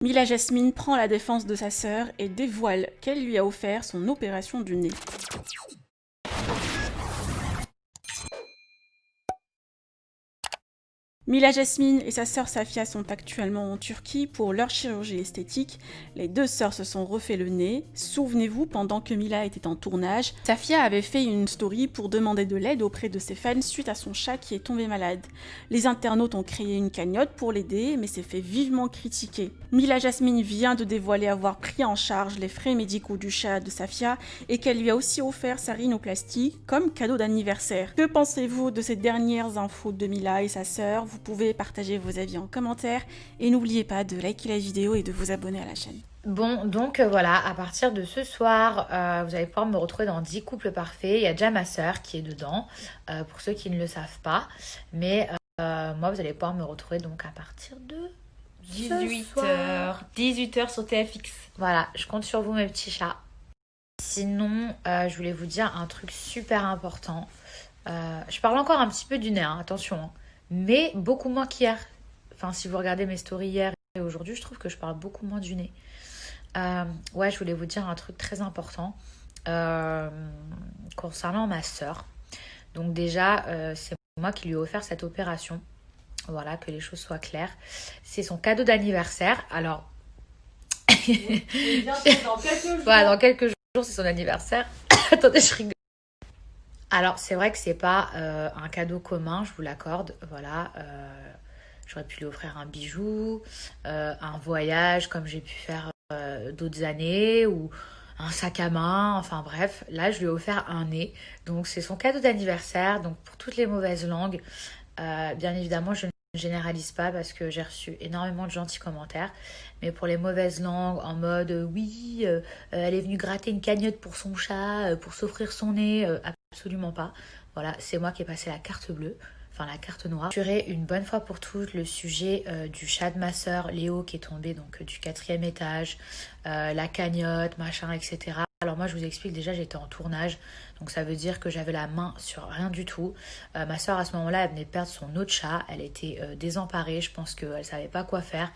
Mila Jasmine prend la défense de sa sœur et dévoile qu'elle lui a offert son opération du nez. Mila Jasmine et sa sœur Safia sont actuellement en Turquie pour leur chirurgie esthétique. Les deux sœurs se sont refait le nez. Souvenez-vous, pendant que Mila était en tournage, Safia avait fait une story pour demander de l'aide auprès de ses fans suite à son chat qui est tombé malade. Les internautes ont créé une cagnotte pour l'aider, mais s'est fait vivement critiquer. Mila Jasmine vient de dévoiler avoir pris en charge les frais médicaux du chat de Safia et qu'elle lui a aussi offert sa rhinoplastie comme cadeau d'anniversaire. Que pensez-vous de ces dernières infos de Mila et sa sœur? Vous pouvez partager vos avis en commentaire et n'oubliez pas de liker la vidéo et de vous abonner à la chaîne. Bon, donc voilà, à partir de ce soir, vous allez pouvoir me retrouver dans 10 couples parfaits. Il y a déjà ma sœur qui est dedans, pour ceux qui ne le savent pas. Mais moi, vous allez pouvoir me retrouver donc à partir de 18h. 18h sur TFX. Voilà, je compte sur vous mes petits chats. Sinon, je voulais vous dire un truc super important. Je parle encore un petit peu du nez, hein, attention. Hein. Mais beaucoup moins qu'hier. Enfin, si vous regardez mes stories hier et aujourd'hui, je trouve que je parle beaucoup moins du nez. Ouais, je voulais vous dire un truc très important concernant ma sœur. Donc déjà, c'est moi qui lui ai offert cette opération. Voilà, que les choses soient claires. C'est son cadeau d'anniversaire. Alors, Dans quelques jours. voilà, dans quelques jours, c'est son anniversaire. Attendez, je rigole. Alors, c'est vrai que c'est pas un cadeau commun, je vous l'accorde. Voilà, j'aurais pu lui offrir un bijou, un voyage comme j'ai pu faire d'autres années, ou un sac à main, enfin bref. Là, je lui ai offert un nez. Donc, c'est son cadeau d'anniversaire. Donc, pour toutes les mauvaises langues, bien évidemment, je ne généralise pas parce que j'ai reçu énormément de gentils commentaires. Mais pour les mauvaises langues, en mode oui, elle est venue gratter une cagnotte pour son chat, pour s'offrir son nez, absolument pas. Voilà, c'est moi qui ai passé la carte bleue, enfin la carte noire. Je ferai une bonne fois pour toutes le sujet du chat de ma sœur Léo qui est tombé donc du 4e étage, la cagnotte, machin, etc. Alors moi je vous explique, déjà j'étais en tournage, donc ça veut dire que j'avais la main sur rien du tout. Ma soeur à ce moment-là elle venait de perdre son autre chat, elle était désemparée, je pense qu'elle savait pas quoi faire.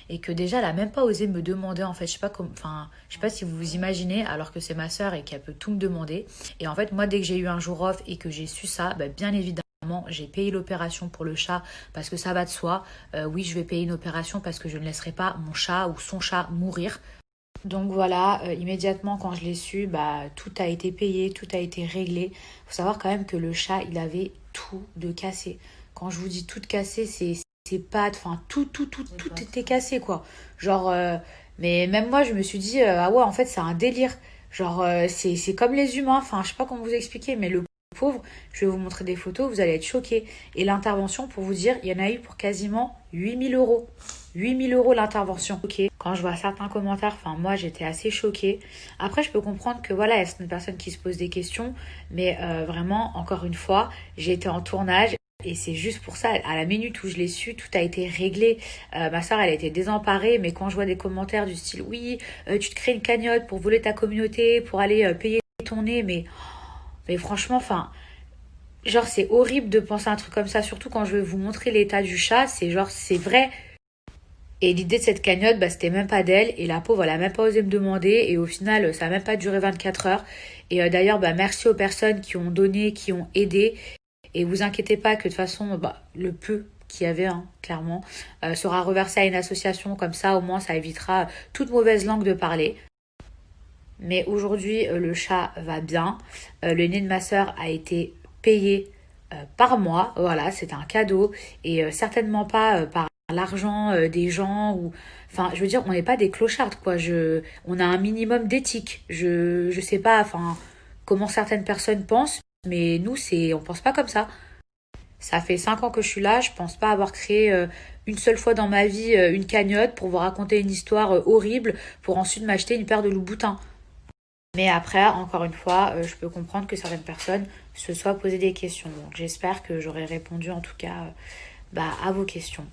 Et que déjà elle a même pas osé me demander en fait, je sais pas comment, enfin je sais pas si vous vous imaginez, alors que c'est ma soeur et qu'elle peut tout me demander. Et en fait moi dès que j'ai eu un jour off et que j'ai su ça, bah, bien évidemment j'ai payé l'opération pour le chat parce que ça va de soi. Oui, je vais payer une opération parce que je ne laisserai pas mon chat ou son chat mourir. Donc voilà, immédiatement quand je l'ai su, bah, tout a été payé, tout a été réglé. Faut savoir quand même que le chat, il avait tout de cassé. Quand je vous dis tout de cassé, c'est ses pattes, enfin tout était cassé quoi. Genre, mais même moi je me suis dit, ah ouais en fait c'est un délire. Genre c'est comme les humains, enfin je sais pas comment vous expliquer, mais le pauvre, je vais vous montrer des photos, vous allez être choqués. Et l'intervention, pour vous dire, il y en a eu pour quasiment 8 000 euros. 8 000 euros l'intervention. Ok. Quand je vois certains commentaires, enfin moi j'étais assez choquée. Après je peux comprendre que voilà, il y a certaines personnes qui se posent des questions, mais vraiment, encore une fois, j'ai été en tournage. Et c'est juste pour ça, à la minute où je l'ai su, tout a été réglé. Ma soeur, elle a été désemparée, mais quand je vois des commentaires du style, oui, tu te crées une cagnotte pour voler ta communauté, pour aller payer ton nez, mais franchement, enfin, genre c'est horrible de penser à un truc comme ça, surtout quand je vais vous montrer l'état du chat, c'est genre, c'est vrai. Et l'idée de cette cagnotte, bah, c'était même pas d'elle. Et la pauvre, elle a même pas osé me demander. Et au final, ça a même pas duré 24 heures. Et d'ailleurs, bah, merci aux personnes qui ont donné, qui ont aidé. Et vous inquiétez pas que de toute façon, bah, le peu qu'il y avait, hein, clairement, sera reversé à une association. Comme ça, au moins, ça évitera toute mauvaise langue de parler. Mais aujourd'hui, le chat va bien. Le nez de ma sœur a été payé par mois. Voilà, c'est un cadeau. Et certainement pas par l'argent des gens. Ou enfin, je veux dire, on n'est pas des clochards, quoi. On a un minimum d'éthique. Je sais pas, enfin, comment certaines personnes pensent. Mais nous, on pense pas comme ça. Ça fait 5 ans que je suis là. Je pense pas avoir créé une seule fois dans ma vie une cagnotte pour vous raconter une histoire horrible pour ensuite m'acheter une paire de loups-boutins. Mais après, encore une fois, je peux comprendre que certaines personnes se soient posées des questions. Donc j'espère que j'aurai répondu en tout cas bah, à vos questions.